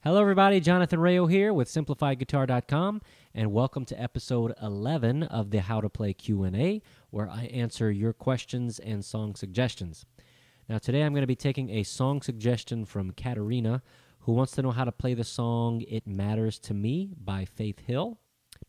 Hello, everybody. Jonathan Rayo here with SimplifiedGuitar.com, and welcome to episode 11 of the How to Play Q&A, where I answer your questions and song suggestions. Now, today I'm going to be taking a song suggestion from Katerina, who wants to know how to play the song It Matters to Me by Faith Hill.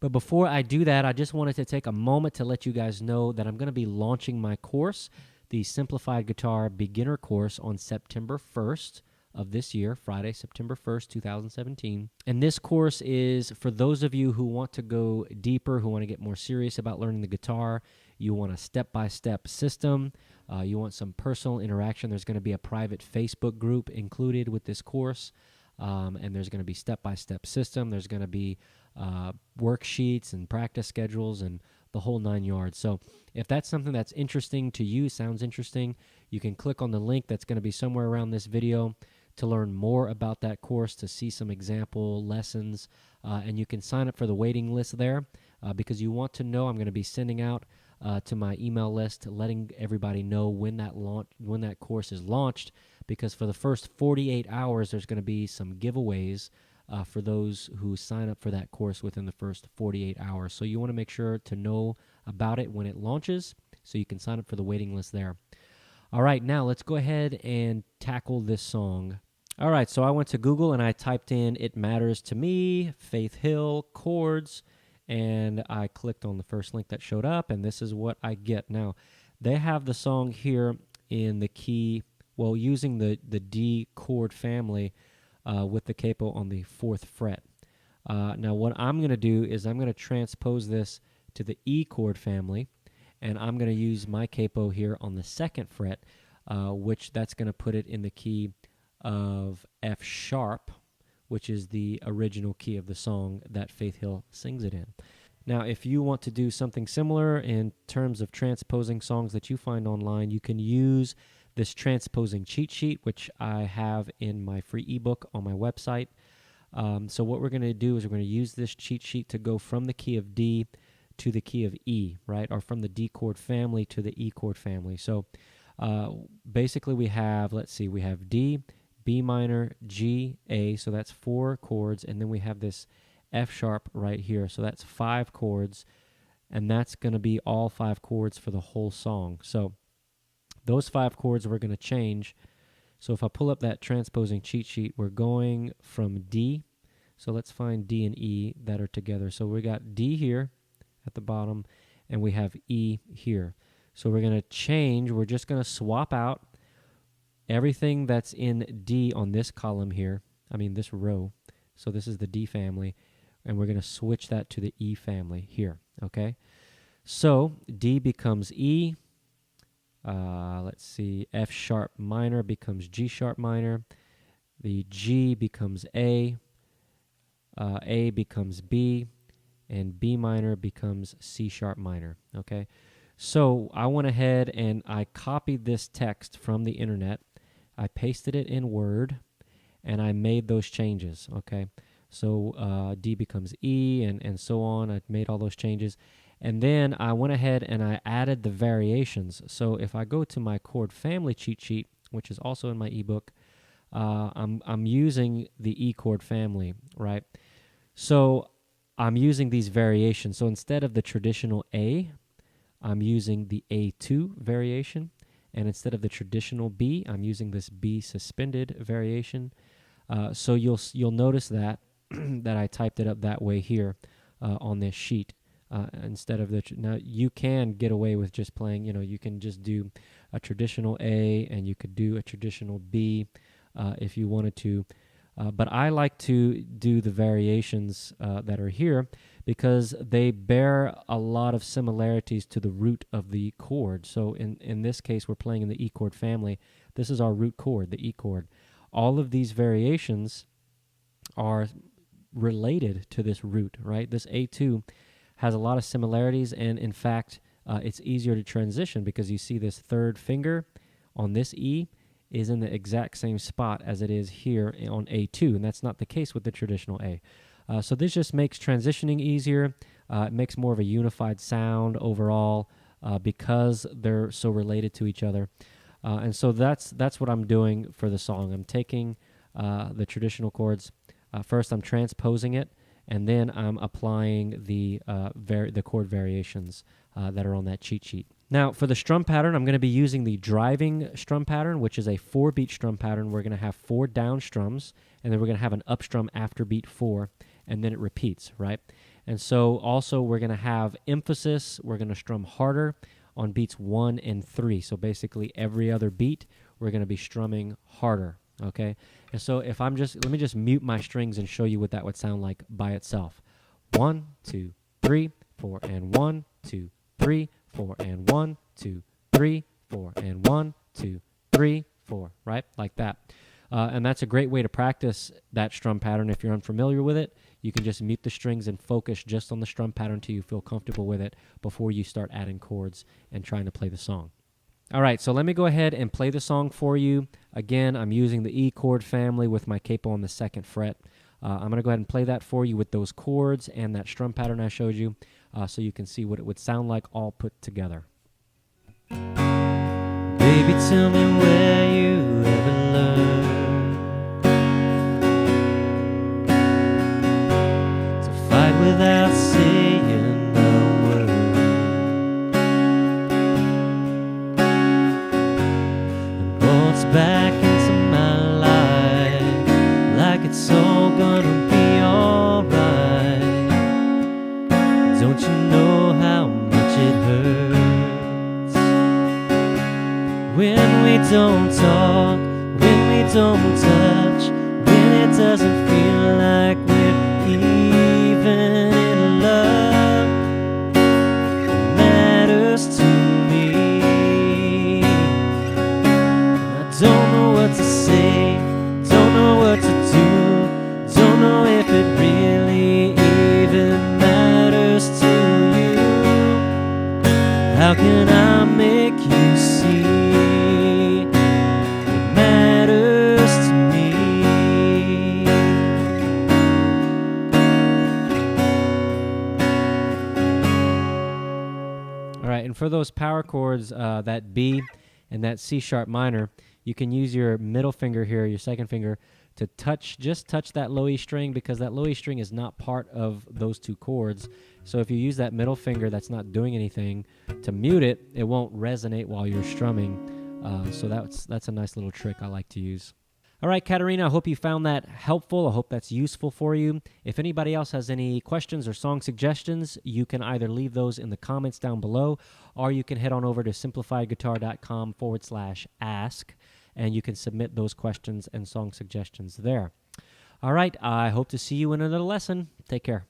But before I do that, I just wanted to take a moment to let you guys know that I'm going to be launching my course, the Simplified Guitar Beginner Course, on September 1st. Of this year, Friday, September 1st, 2017. And this course is for those of you who want to go deeper, who want to get more serious about learning the guitar. You want a step-by-step system. You want some personal interaction. There's going to be a private Facebook group included with this course. And there's going to be step-by-step system. There's going to be worksheets and practice schedules and the whole 9 yards. So if that's something that's interesting to you, sounds interesting, you can click on the link that's going to be somewhere around this video to learn more about that course, to see some example lessons, and you can sign up for the waiting list there because you want to know. I'm going to be sending out to my email list, letting everybody know when that course is launched, because for the first 48 hours, there's going to be some giveaways for those who sign up for that course within the first 48 hours. So you want to make sure to know about it when it launches so you can sign up for the waiting list there. All right, now let's go ahead and tackle this song. All right, so I went to Google and I typed in It Matters to Me, Faith Hill, chords, and I clicked on the first link that showed up, and this is what I get. Now, they have the song here in the key, well, using the D chord family with the capo on the 4th fret. Now, what I'm going to do is I'm going to transpose this to the E chord family, and I'm going to use my capo here on the 2nd fret, which that's going to put it in the key of F sharp, which is the original key of the song that Faith Hill sings it in. Now, if you want to do something similar in terms of transposing songs that you find online, you can use this transposing cheat sheet, which I have in my free ebook on my website. So what we're going to do is we're going to use this cheat sheet to go from the key of D to the key of E, right? Or from the D chord family to the E chord family. So basically we have, we have D, B minor, G, A, so that's 4 chords, and then we have this F sharp right here, so that's 5 chords, and that's going to be all 5 chords for the whole song. So those 5 chords we're going to change. So if I pull up that transposing cheat sheet, we're going from D, so let's find D and E that are together. So we got D here at the bottom, and we have E here. So we're going to change, we're just going to swap out everything that's in D on this column here, this row. So this is the D family, and we're going to switch that to the E family here, okay? So D becomes E, F sharp minor becomes G sharp minor, the G becomes A becomes B, and B minor becomes C sharp minor, okay? So I went ahead and I copied this text from the internet, I pasted it in Word, and I made those changes, okay? So D becomes E, and so on. I made all those changes. And then I went ahead and I added the variations. So if I go to my chord family cheat sheet, which is also in my ebook, I'm using the E chord family, right? So I'm using these variations. So instead of the traditional A, I'm using the A2 variation. And instead of the traditional B, I'm using this B suspended variation. So you'll notice that that I typed it up that way here on this sheet instead of now you can get away with just playing. You can just do a traditional A, and you could do a traditional B if you wanted to. But I like to do the variations that are here because they bear a lot of similarities to the root of the chord. So in this case, we're playing in the E chord family. This is our root chord, the E chord. All of these variations are related to this root, right? This A2 has a lot of similarities, and in fact, it's easier to transition because you see this 3rd finger on this E is in the exact same spot as it is here on A2, and that's not the case with the traditional A. So this just makes transitioning easier. It makes more of a unified sound overall because they're so related to each other. And so that's what I'm doing for the song. I'm taking the traditional chords, First, I'm transposing it, and then I'm applying the chord variations that are on that cheat sheet. Now, for the strum pattern, I'm going to be using the driving strum pattern, which is a 4-beat strum pattern. We're going to have 4 down strums, and then we're going to have an up strum after beat 4, and then it repeats, right? And so also we're going to have emphasis. We're going to strum harder on beats 1 and 3. So basically every other beat, we're going to be strumming harder, okay? And so if let me just mute my strings and show you what that would sound like by itself. 1, 2, 3, 4, and 1, 2, 3, 4, and 1, 2, 3, 4, and 1, 2, 3, 4, right? Like that. And that's a great way to practice that strum pattern. If you're unfamiliar with it, you can just mute the strings and focus just on the strum pattern until you feel comfortable with it before you start adding chords and trying to play the song. All right, so let me go ahead and play the song for you. Again, I'm using the E chord family with my capo on the 2nd fret. I'm going to go ahead and play that for you with those chords and that strum pattern I showed you so you can see what it would sound like all put together. Baby, tell me where you ever learned to fight without saying a word, and waltz back into my life like it's all gonna be alright. Don't you know how much it hurts when we don't talk, when we don't touch, when it doesn't feel like we're even in love? It matters to me. I don't know what to say, don't know what to do, don't know if it really even matters to you. How can I make you see it matters to me? All right, and for those power chords, that B and that C sharp minor, you can use your middle finger here, your 2nd finger, to just touch that low E string, because that low E string is not part of those 2 chords. So if you use that middle finger that's not doing anything to mute it, it won't resonate while you're strumming. So that's a nice little trick I like to use. All right, Katerina, I hope you found that helpful. I hope that's useful for you. If anybody else has any questions or song suggestions, you can either leave those in the comments down below, or you can head on over to simplifiedguitar.com/ask, and you can submit those questions and song suggestions there. All right, I hope to see you in another lesson. Take care.